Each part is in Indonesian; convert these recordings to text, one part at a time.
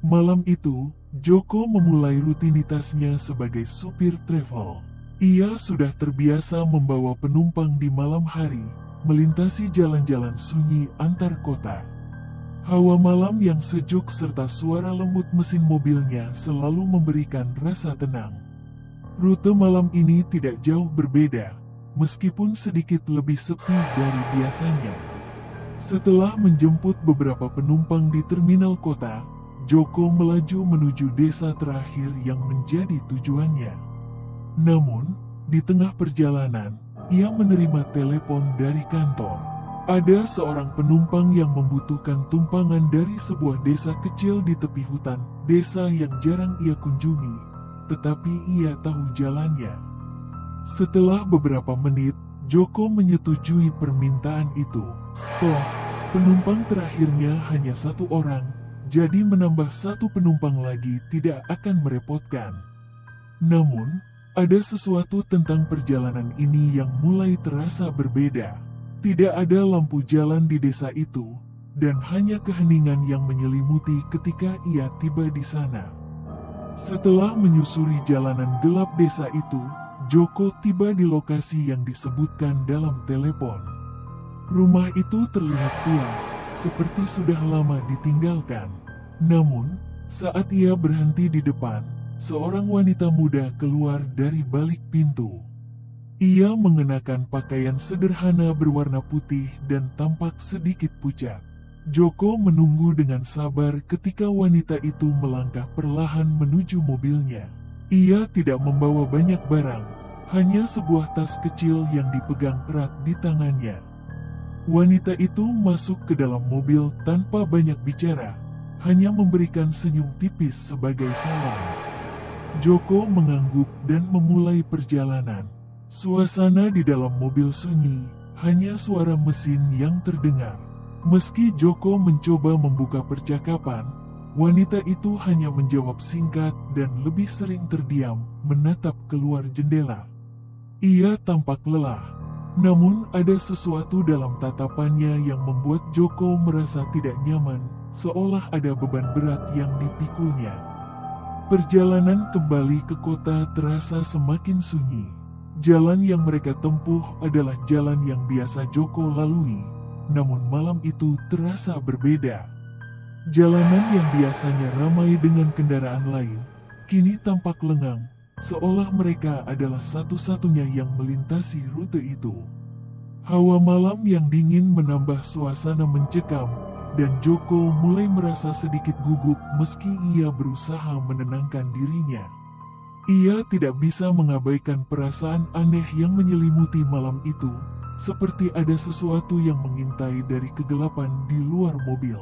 Malam itu, Joko memulai rutinitasnya sebagai supir travel. Ia sudah terbiasa membawa penumpang di malam hari, melintasi jalan-jalan sunyi antar kota. Hawa malam yang sejuk serta suara lembut mesin mobilnya selalu memberikan rasa tenang. Rute malam ini tidak jauh berbeda, meskipun sedikit lebih sepi dari biasanya. Setelah menjemput beberapa penumpang di terminal kota, Joko melaju menuju desa terakhir yang menjadi tujuannya. Namun, di tengah perjalanan, ia menerima telepon dari kantor. Ada seorang penumpang yang membutuhkan tumpangan dari sebuah desa kecil di tepi hutan, desa yang jarang ia kunjungi, tetapi ia tahu jalannya. Setelah beberapa menit, Joko menyetujui permintaan itu. Toh, penumpang terakhirnya hanya satu orang, jadi menambah satu penumpang lagi tidak akan merepotkan. Namun, ada sesuatu tentang perjalanan ini yang mulai terasa berbeda. Tidak ada lampu jalan di desa itu, dan hanya keheningan yang menyelimuti ketika ia tiba di sana. Setelah menyusuri jalanan gelap desa itu, Joko tiba di lokasi yang disebutkan dalam telepon. Rumah itu terlihat tua, seperti sudah lama ditinggalkan. Namun, saat ia berhenti di depan, seorang wanita muda keluar dari balik pintu. Ia mengenakan pakaian sederhana berwarna putih dan tampak sedikit pucat. Joko menunggu dengan sabar ketika wanita itu melangkah perlahan menuju mobilnya. Ia tidak membawa banyak barang, hanya sebuah tas kecil yang dipegang erat di tangannya. Wanita itu masuk ke dalam mobil tanpa banyak bicara, hanya memberikan senyum tipis sebagai salam. Joko mengangguk dan memulai perjalanan. Suasana di dalam mobil sunyi, hanya suara mesin yang terdengar. Meski Joko mencoba membuka percakapan, wanita itu hanya menjawab singkat dan lebih sering terdiam, menatap keluar jendela. Ia tampak lelah, namun ada sesuatu dalam tatapannya yang membuat Joko merasa tidak nyaman, seolah ada beban berat yang dipikulnya. Perjalanan kembali ke kota terasa semakin sunyi. Jalan yang mereka tempuh adalah jalan yang biasa Joko lalui, namun malam itu terasa berbeda. Jalanan yang biasanya ramai dengan kendaraan lain, kini tampak lengang, seolah mereka adalah satu-satunya yang melintasi rute itu. Hawa malam yang dingin menambah suasana mencekam, dan Joko mulai merasa sedikit gugup meski ia berusaha menenangkan dirinya. Ia tidak bisa mengabaikan perasaan aneh yang menyelimuti malam itu, seperti ada sesuatu yang mengintai dari kegelapan di luar mobil.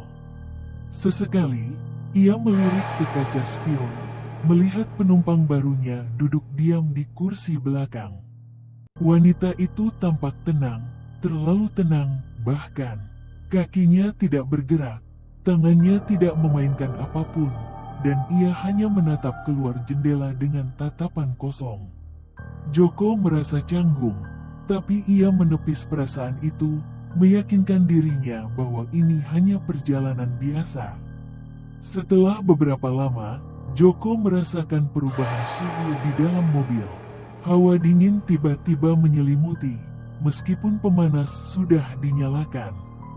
Sesekali, ia melirik ke kaca spion, melihat penumpang barunya duduk diam di kursi belakang. Wanita itu tampak tenang, terlalu tenang, bahkan kakinya tidak bergerak, tangannya tidak memainkan apapun, dan ia hanya menatap keluar jendela dengan tatapan kosong. Joko merasa canggung, tapi ia menepis perasaan itu, meyakinkan dirinya bahwa ini hanya perjalanan biasa. Setelah beberapa lama, Joko merasakan perubahan suhu di dalam mobil. Hawa dingin tiba-tiba menyelimuti, meskipun pemanas sudah dinyalakan.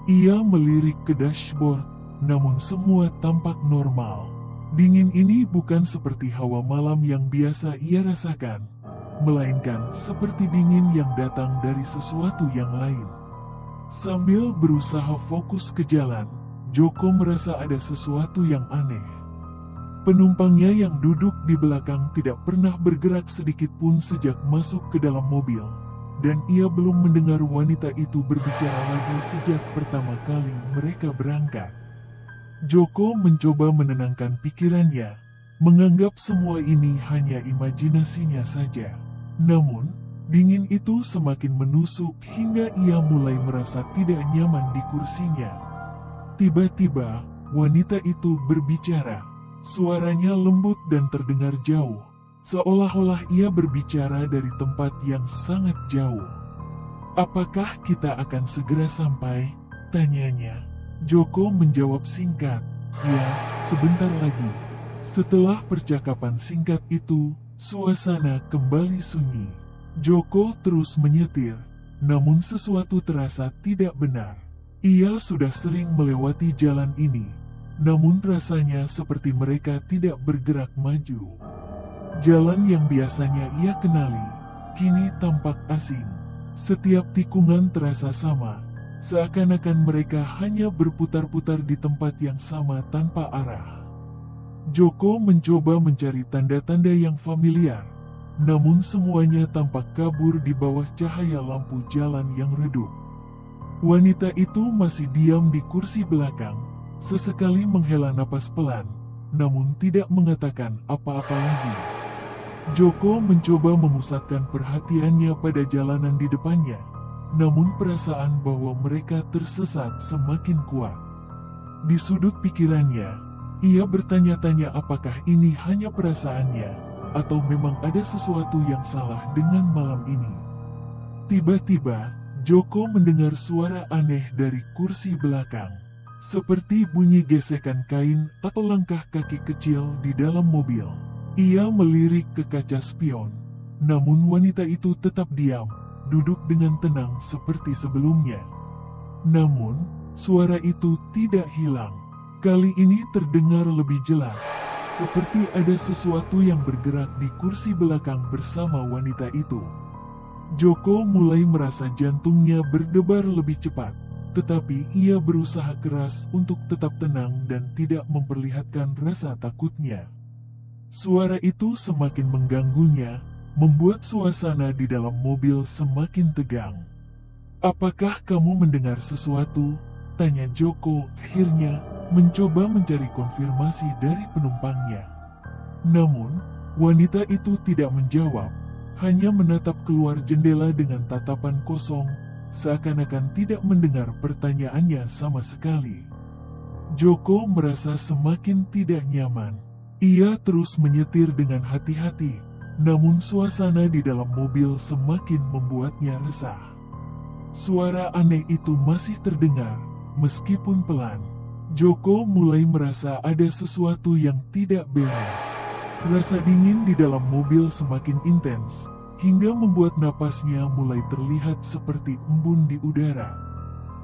Ia melirik ke dashboard, namun semua tampak normal. Dingin ini bukan seperti hawa malam yang biasa ia rasakan, melainkan seperti dingin yang datang dari sesuatu yang lain. Sambil berusaha fokus ke jalan, Joko merasa ada sesuatu yang aneh. Penumpangnya yang duduk di belakang tidak pernah bergerak sedikit pun sejak masuk ke dalam mobil, dan ia belum mendengar wanita itu berbicara lagi sejak pertama kali mereka berangkat. Joko mencoba menenangkan pikirannya, menganggap semua ini hanya imajinasinya saja. Namun, dingin itu semakin menusuk hingga ia mulai merasa tidak nyaman di kursinya. Tiba-tiba, wanita itu berbicara. Suaranya lembut dan terdengar jauh, seolah-olah ia berbicara dari tempat yang sangat jauh. "Apakah kita akan segera sampai?" tanyanya. Joko menjawab singkat, Ya, sebentar lagi. Setelah percakapan singkat itu, suasana kembali sunyi. Joko terus menyetir, namun sesuatu terasa tidak benar. Ia sudah sering melewati jalan ini, namun rasanya seperti mereka tidak bergerak maju. Jalan yang biasanya ia kenali, kini tampak asing. Setiap tikungan terasa sama, seakan-akan mereka hanya berputar-putar di tempat yang sama tanpa arah. Joko mencoba mencari tanda-tanda yang familiar, namun semuanya tampak kabur di bawah cahaya lampu jalan yang redup. Wanita itu masih diam di kursi belakang, sesekali menghela napas pelan, namun tidak mengatakan apa-apa lagi. Joko mencoba memusatkan perhatiannya pada jalanan di depannya, namun perasaan bahwa mereka tersesat semakin kuat. Di sudut pikirannya, ia bertanya-tanya apakah ini hanya perasaannya, atau memang ada sesuatu yang salah dengan malam ini. Tiba-tiba, Joko mendengar suara aneh dari kursi belakang, seperti bunyi gesekan kain atau langkah kaki kecil di dalam mobil. Ia melirik ke kaca spion, namun wanita itu tetap diam, duduk dengan tenang seperti sebelumnya. Namun, suara itu tidak hilang. Kali ini terdengar lebih jelas, seperti ada sesuatu yang bergerak di kursi belakang bersama wanita itu. Joko mulai merasa jantungnya berdebar lebih cepat, tetapi ia berusaha keras untuk tetap tenang dan tidak memperlihatkan rasa takutnya. Suara itu semakin mengganggunya, membuat suasana di dalam mobil semakin tegang. "Apakah kamu mendengar sesuatu?" tanya Joko, akhirnya mencoba mencari konfirmasi dari penumpangnya. Namun, wanita itu tidak menjawab, hanya menatap keluar jendela dengan tatapan kosong, seakan-akan tidak mendengar pertanyaannya sama sekali. Joko merasa semakin tidak nyaman. Ia terus menyetir dengan hati-hati, namun suasana di dalam mobil semakin membuatnya resah. Suara aneh itu masih terdengar, meskipun pelan. Joko mulai merasa ada sesuatu yang tidak beres. Rasa dingin di dalam mobil semakin intens, hingga membuat napasnya mulai terlihat seperti embun di udara.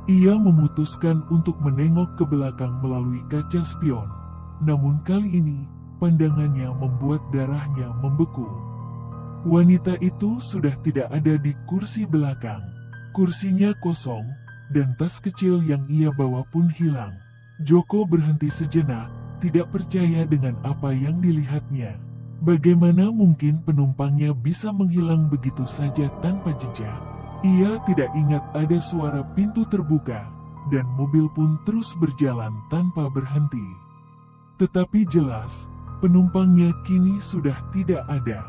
Ia memutuskan untuk menengok ke belakang melalui kaca spion. Namun kali ini, pandangannya membuat darahnya membeku. Wanita itu sudah tidak ada di kursi belakang. Kursinya kosong, dan tas kecil yang ia bawa pun hilang. Joko berhenti sejenak, tidak percaya dengan apa yang dilihatnya. Bagaimana mungkin penumpangnya bisa menghilang begitu saja tanpa jejak? Ia tidak ingat ada suara pintu terbuka, dan mobil pun terus berjalan tanpa berhenti. Tetapi jelas, penumpangnya kini sudah tidak ada.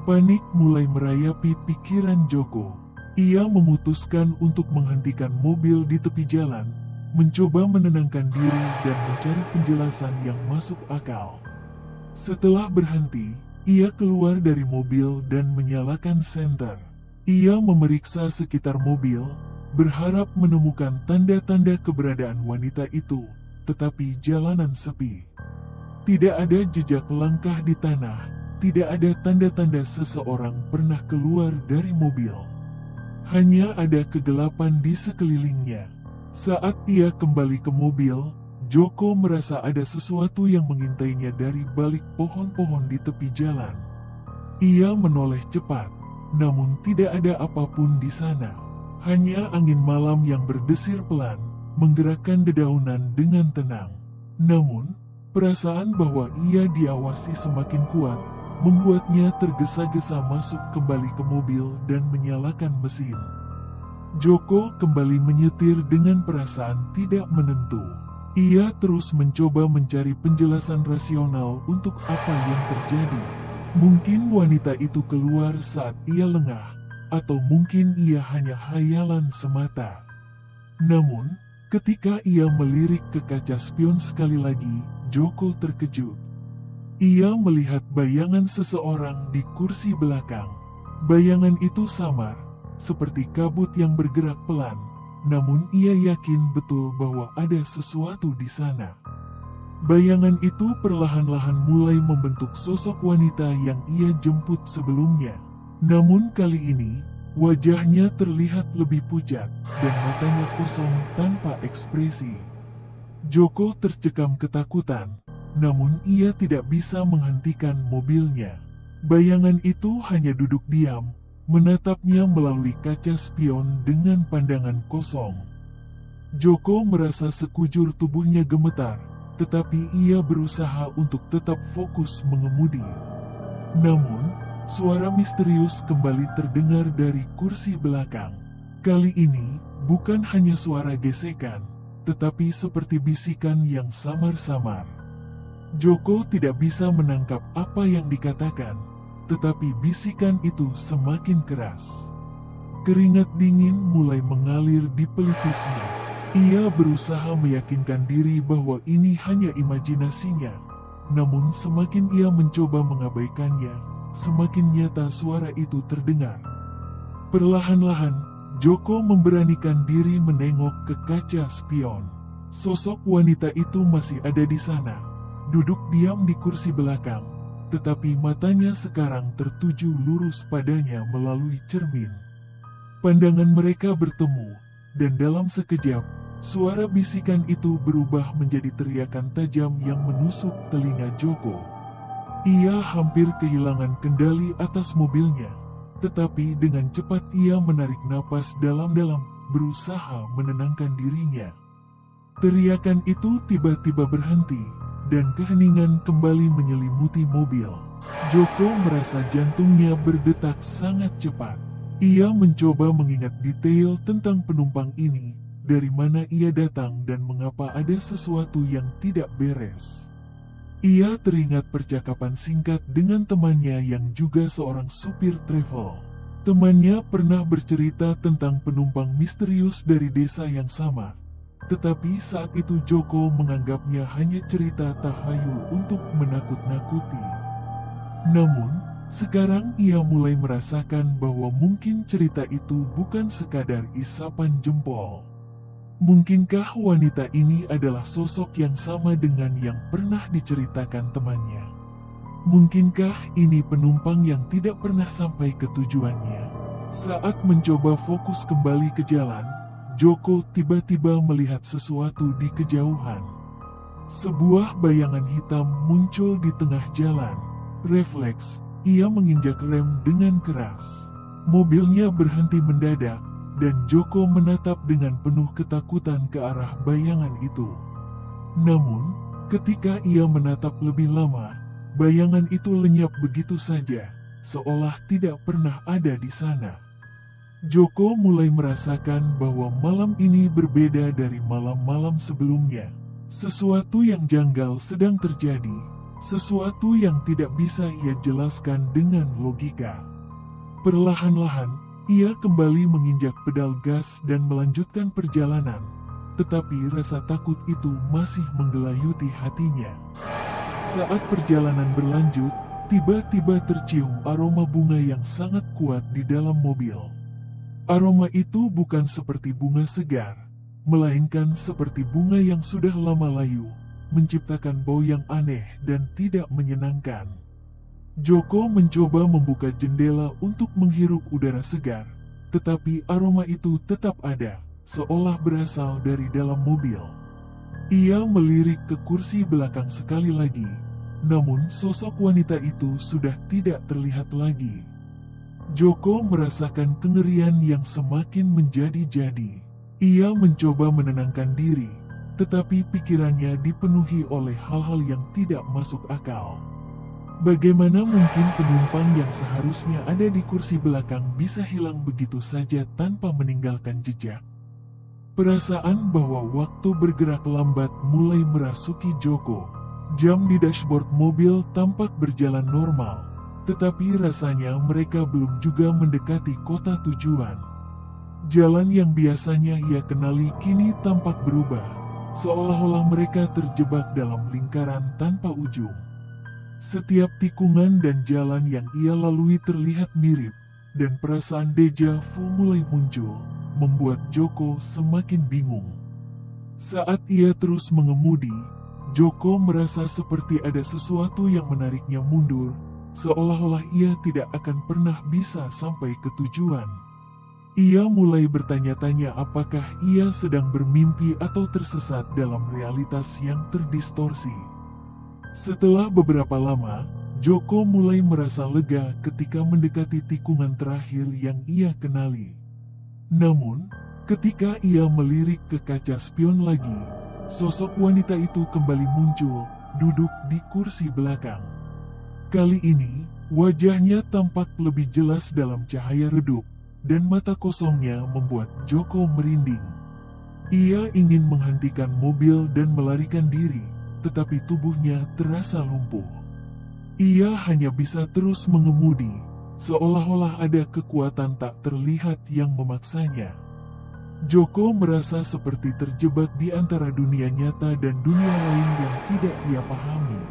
Panik mulai merayapi pikiran Joko. Ia memutuskan untuk menghentikan mobil di tepi jalan, mencoba menenangkan diri dan mencari penjelasan yang masuk akal. Setelah berhenti, ia keluar dari mobil dan menyalakan senter. Ia memeriksa sekitar mobil, berharap menemukan tanda-tanda keberadaan wanita itu, tetapi jalanan sepi. Tidak ada jejak langkah di tanah, tidak ada tanda-tanda seseorang pernah keluar dari mobil. Hanya ada kegelapan di sekelilingnya. Saat ia kembali ke mobil, Joko merasa ada sesuatu yang mengintainya dari balik pohon-pohon di tepi jalan. Ia menoleh cepat, namun tidak ada apapun di sana. Hanya angin malam yang berdesir pelan, menggerakkan dedaunan dengan tenang. Namun, perasaan bahwa ia diawasi semakin kuat, membuatnya tergesa-gesa masuk kembali ke mobil dan menyalakan mesin. Joko kembali menyetir dengan perasaan tidak menentu. Ia terus mencoba mencari penjelasan rasional untuk apa yang terjadi. Mungkin wanita itu keluar saat ia lengah, atau mungkin ia hanya hayalan semata. Namun, ketika ia melirik ke kaca spion sekali lagi, Joko terkejut. Ia melihat bayangan seseorang di kursi belakang. Bayangan itu samar, seperti kabut yang bergerak pelan, namun ia yakin betul bahwa ada sesuatu di sana. Bayangan itu perlahan-lahan mulai membentuk sosok wanita yang ia jemput sebelumnya. Namun kali ini, wajahnya terlihat lebih pucat, dan matanya kosong tanpa ekspresi. Joko tercekam ketakutan, namun ia tidak bisa menghentikan mobilnya. Bayangan itu hanya duduk diam, menatapnya melalui kaca spion dengan pandangan kosong. Joko merasa sekujur tubuhnya gemetar, tetapi ia berusaha untuk tetap fokus mengemudi. Namun, suara misterius kembali terdengar dari kursi belakang. Kali ini, bukan hanya suara gesekan, tetapi seperti bisikan yang samar-samar. Joko tidak bisa menangkap apa yang dikatakan, tetapi bisikan itu semakin keras. Keringat dingin mulai mengalir di pelipisnya. Ia berusaha meyakinkan diri bahwa ini hanya imajinasinya. Namun semakin ia mencoba mengabaikannya, semakin nyata suara itu terdengar. Perlahan-lahan, Joko memberanikan diri menengok ke kaca spion. Sosok wanita itu masih ada di sana, duduk diam di kursi belakang, tetapi matanya sekarang tertuju lurus padanya melalui cermin. Pandangan mereka bertemu, dan dalam sekejap, suara bisikan itu berubah menjadi teriakan tajam yang menusuk telinga Joko. Ia hampir kehilangan kendali atas mobilnya, tetapi dengan cepat ia menarik napas dalam-dalam, berusaha menenangkan dirinya. Teriakan itu tiba-tiba berhenti, dan keheningan kembali menyelimuti mobil. Joko merasa jantungnya berdetak sangat cepat. Ia mencoba mengingat detail tentang penumpang ini, dari mana ia datang dan mengapa ada sesuatu yang tidak beres. Ia teringat percakapan singkat dengan temannya yang juga seorang supir travel. Temannya pernah bercerita tentang penumpang misterius dari desa yang sama. Tetapi saat itu Joko menganggapnya hanya cerita tahayul untuk menakut-nakuti. Namun, sekarang ia mulai merasakan bahwa mungkin cerita itu bukan sekadar isapan jempol. Mungkinkah wanita ini adalah sosok yang sama dengan yang pernah diceritakan temannya? Mungkinkah ini penumpang yang tidak pernah sampai ke tujuannya? Saat mencoba fokus kembali ke jalan, Joko tiba-tiba melihat sesuatu di kejauhan. Sebuah bayangan hitam muncul di tengah jalan. Refleks, ia menginjak rem dengan keras. Mobilnya berhenti mendadak, dan Joko menatap dengan penuh ketakutan ke arah bayangan itu. Namun, ketika ia menatap lebih lama, bayangan itu lenyap begitu saja, seolah tidak pernah ada di sana. Joko mulai merasakan bahwa malam ini berbeda dari malam-malam sebelumnya. Sesuatu yang janggal sedang terjadi, sesuatu yang tidak bisa ia jelaskan dengan logika. Perlahan-lahan, ia kembali menginjak pedal gas dan melanjutkan perjalanan, tetapi rasa takut itu masih menggelayuti hatinya. Saat perjalanan berlanjut, tiba-tiba tercium aroma bunga yang sangat kuat di dalam mobil. Aroma itu bukan seperti bunga segar, melainkan seperti bunga yang sudah lama layu, menciptakan bau yang aneh dan tidak menyenangkan. Joko mencoba membuka jendela untuk menghirup udara segar, tetapi aroma itu tetap ada, seolah berasal dari dalam mobil. Ia melirik ke kursi belakang sekali lagi, namun sosok wanita itu sudah tidak terlihat lagi. Joko merasakan kengerian yang semakin menjadi-jadi. Ia mencoba menenangkan diri, tetapi pikirannya dipenuhi oleh hal-hal yang tidak masuk akal. Bagaimana mungkin penumpang yang seharusnya ada di kursi belakang bisa hilang begitu saja tanpa meninggalkan jejak? Perasaan bahwa waktu bergerak lambat mulai merasuki Joko. Jam di dashboard mobil tampak berjalan normal, tetapi rasanya mereka belum juga mendekati kota tujuan. Jalan yang biasanya ia kenali kini tampak berubah, seolah-olah mereka terjebak dalam lingkaran tanpa ujung. Setiap tikungan dan jalan yang ia lalui terlihat mirip, dan perasaan deja vu mulai muncul, membuat Joko semakin bingung. Saat ia terus mengemudi, Joko merasa seperti ada sesuatu yang menariknya mundur, seolah-olah ia tidak akan pernah bisa sampai ke tujuan. Ia mulai bertanya-tanya apakah ia sedang bermimpi atau tersesat dalam realitas yang terdistorsi. Setelah beberapa lama, Joko mulai merasa lega ketika mendekati tikungan terakhir yang ia kenali. Namun, ketika ia melirik ke kaca spion lagi, sosok wanita itu kembali muncul, duduk di kursi belakang. Kali ini, wajahnya tampak lebih jelas dalam cahaya redup, dan mata kosongnya membuat Joko merinding. Ia ingin menghentikan mobil dan melarikan diri, tetapi tubuhnya terasa lumpuh. Ia hanya bisa terus mengemudi, seolah-olah ada kekuatan tak terlihat yang memaksanya. Joko merasa seperti terjebak di antara dunia nyata dan dunia lain yang tidak ia pahami.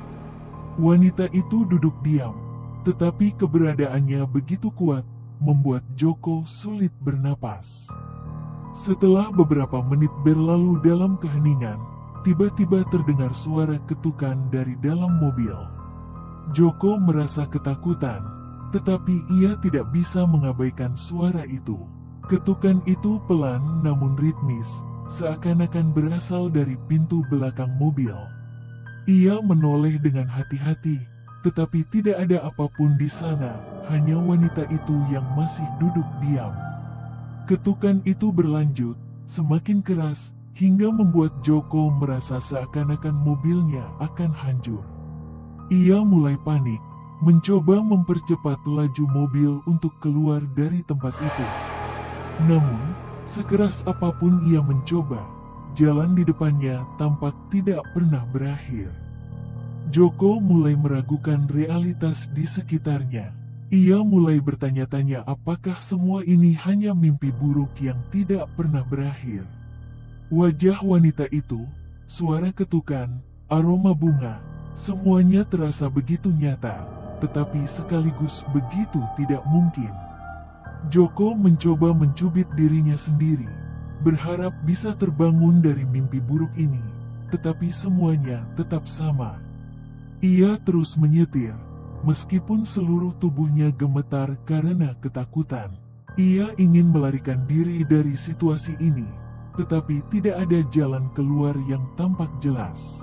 Wanita itu duduk diam, tetapi keberadaannya begitu kuat, membuat Joko sulit bernapas. Setelah beberapa menit berlalu dalam keheningan, tiba-tiba terdengar suara ketukan dari dalam mobil. Joko merasa ketakutan, tetapi ia tidak bisa mengabaikan suara itu. Ketukan itu pelan namun ritmis, seakan-akan berasal dari pintu belakang mobil. Ia menoleh dengan hati-hati, tetapi tidak ada apapun di sana, hanya wanita itu yang masih duduk diam. Ketukan itu berlanjut, semakin keras, hingga membuat Joko merasa seakan-akan mobilnya akan hancur. Ia mulai panik, mencoba mempercepat laju mobil untuk keluar dari tempat itu. Namun, sekeras apapun ia mencoba, jalan di depannya tampak tidak pernah berakhir. Joko mulai meragukan realitas di sekitarnya. Ia mulai bertanya-tanya apakah semua ini hanya mimpi buruk yang tidak pernah berakhir. Wajah wanita itu, suara ketukan, aroma bunga, semuanya terasa begitu nyata, tetapi sekaligus begitu tidak mungkin. Joko mencoba mencubit dirinya sendiri, berharap bisa terbangun dari mimpi buruk ini, tetapi semuanya tetap sama. Ia terus menyetir, meskipun seluruh tubuhnya gemetar karena ketakutan. Ia ingin melarikan diri dari situasi ini, tetapi tidak ada jalan keluar yang tampak jelas.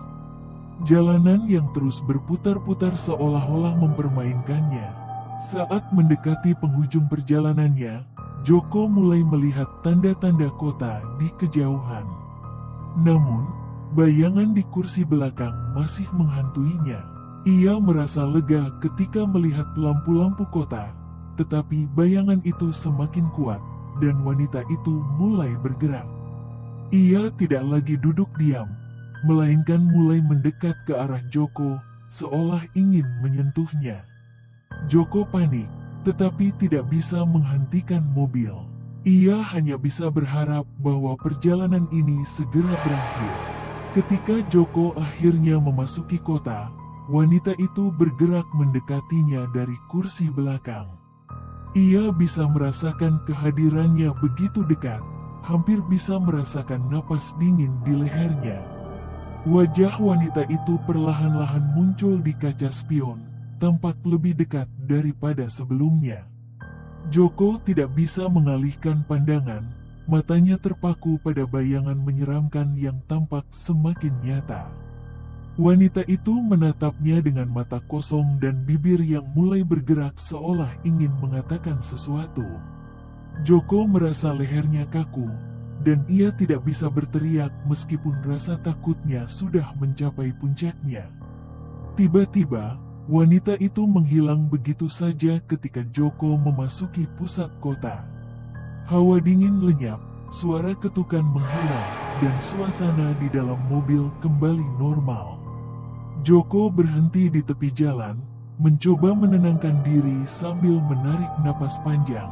Jalanan yang terus berputar-putar seolah-olah mempermainkannya. Saat mendekati penghujung perjalanannya, Joko mulai melihat tanda-tanda kota di kejauhan. Namun, bayangan di kursi belakang masih menghantuinya. Ia merasa lega ketika melihat lampu-lampu kota, tetapi bayangan itu semakin kuat, dan wanita itu mulai bergerak. Ia tidak lagi duduk diam, melainkan mulai mendekat ke arah Joko, seolah ingin menyentuhnya. Joko panik, tetapi tidak bisa menghentikan mobil. Ia hanya bisa berharap bahwa perjalanan ini segera berakhir. Ketika Joko akhirnya memasuki kota, wanita itu bergerak mendekatinya dari kursi belakang. Ia bisa merasakan kehadirannya begitu dekat, hampir bisa merasakan napas dingin di lehernya. Wajah wanita itu perlahan-lahan muncul di kaca spion, tampak lebih dekat daripada sebelumnya. Joko tidak bisa mengalihkan pandangan, matanya terpaku pada bayangan menyeramkan yang tampak semakin nyata. Wanita itu menatapnya dengan mata kosong dan bibir yang mulai bergerak seolah ingin mengatakan sesuatu. Joko merasa lehernya kaku, dan ia tidak bisa berteriak meskipun rasa takutnya sudah mencapai puncaknya. Tiba-tiba, wanita itu menghilang begitu saja ketika Joko memasuki pusat kota. Hawa dingin lenyap, suara ketukan menghilang, dan suasana di dalam mobil kembali normal. Joko berhenti di tepi jalan, mencoba menenangkan diri sambil menarik napas panjang.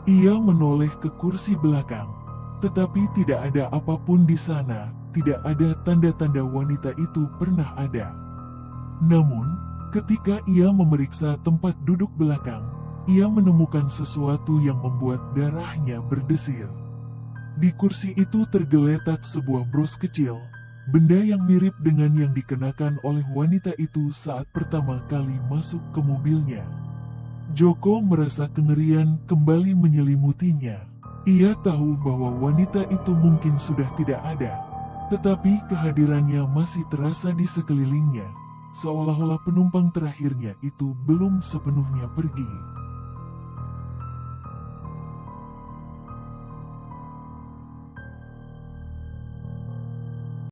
Ia menoleh ke kursi belakang, tetapi tidak ada apapun di sana, tidak ada tanda-tanda wanita itu pernah ada. Namun, ketika ia memeriksa tempat duduk belakang, ia menemukan sesuatu yang membuat darahnya berdesir. Di kursi itu tergeletak sebuah bros kecil, benda yang mirip dengan yang dikenakan oleh wanita itu saat pertama kali masuk ke mobilnya. Joko merasa kengerian kembali menyelimutinya. Ia tahu bahwa wanita itu mungkin sudah tidak ada, tetapi kehadirannya masih terasa di sekelilingnya, seolah-olah penumpang terakhirnya itu belum sepenuhnya pergi.